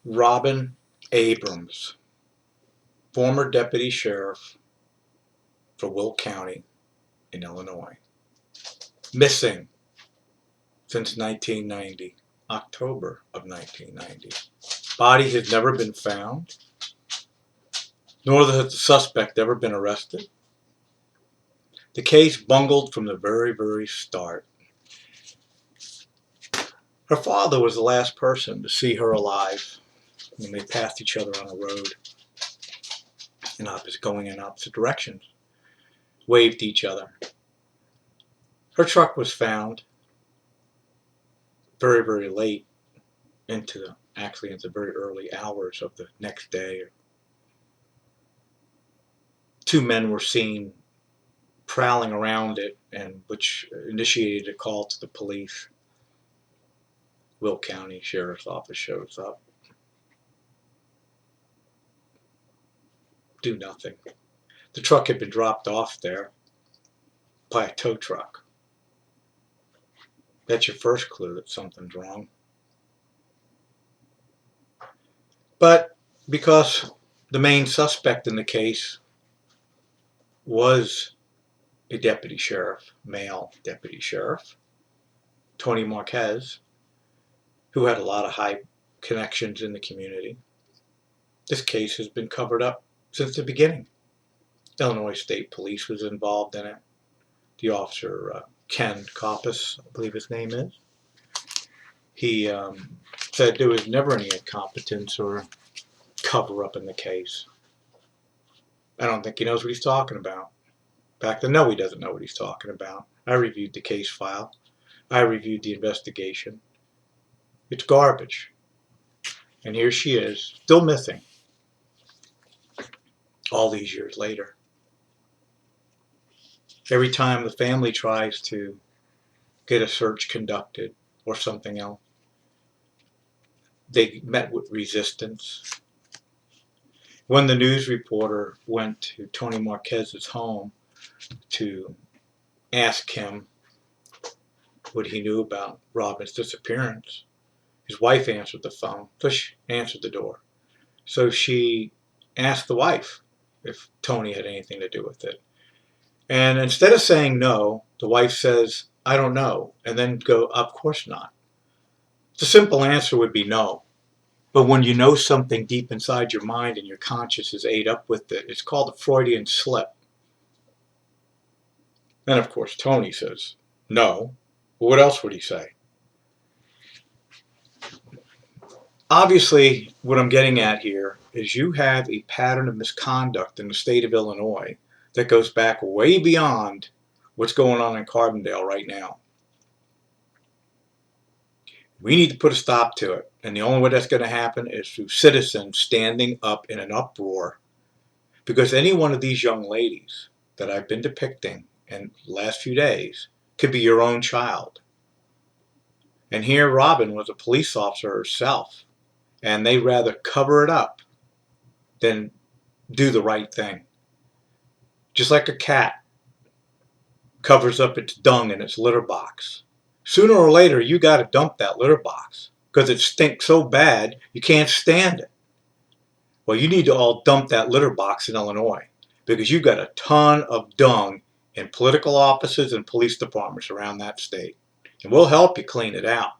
Robin Abrams, former deputy sheriff for Will County in Illinois. Missing since 1990, October of 1990. Body has never been found, nor has the suspect ever been arrested. The case bungled from the very, very start. Her father was the last person to see her alive when they passed each other on a road going in opposite directions, waved to each other. Her truck was found very, very late into very early hours of the next day. Two men were seen prowling around it, and which initiated a call to the police. Will County Sheriff's Office shows up. Do nothing. The truck had been dropped off there by a tow truck. That's your first clue that something's wrong. But because the main suspect in the case was a deputy sheriff, male deputy sheriff, Tony Marquez, who had a lot of high connections in the community, this case has been covered up since the beginning. Illinois State Police was involved in it. The officer, Ken Coppice, I believe his name is, he said there was never any incompetence or cover-up in the case. I don't think he knows what he's talking about. In fact, I know he doesn't know what he's talking about. I reviewed the case file. I reviewed the investigation. It's garbage. And here she is, still missing, all these years later. Every time the family tries to get a search conducted or something else, they met with resistance. When the news reporter went to Tony Marquez's home to ask him what he knew about Robin's disappearance, his wife answered the phone, answered the door. So she asked the wife if Tony had anything to do with it. And instead of saying no, the wife says, I don't know, and then go, of course not. The simple answer would be no. But when you know something deep inside your mind and your conscience is ate up with it, it's called a Freudian slip. Then, of course, Tony says no. Well, what else would he say? Obviously, what I'm getting at here is you have a pattern of misconduct in the state of Illinois that goes back way beyond what's going on in Carbondale right now. We need to put a stop to it. And the only way that's going to happen is through citizens standing up in an uproar. Because any one of these young ladies that I've been depicting in the last few days could be your own child. And here Robin was a police officer herself. And they'd rather cover it up than do the right thing. Just like a cat covers up its dung in its litter box. Sooner or later, you got to dump that litter box because it stinks so bad you can't stand it. Well, you need to all dump that litter box in Illinois because you've got a ton of dung in political offices and police departments around that state. And we'll help you clean it out.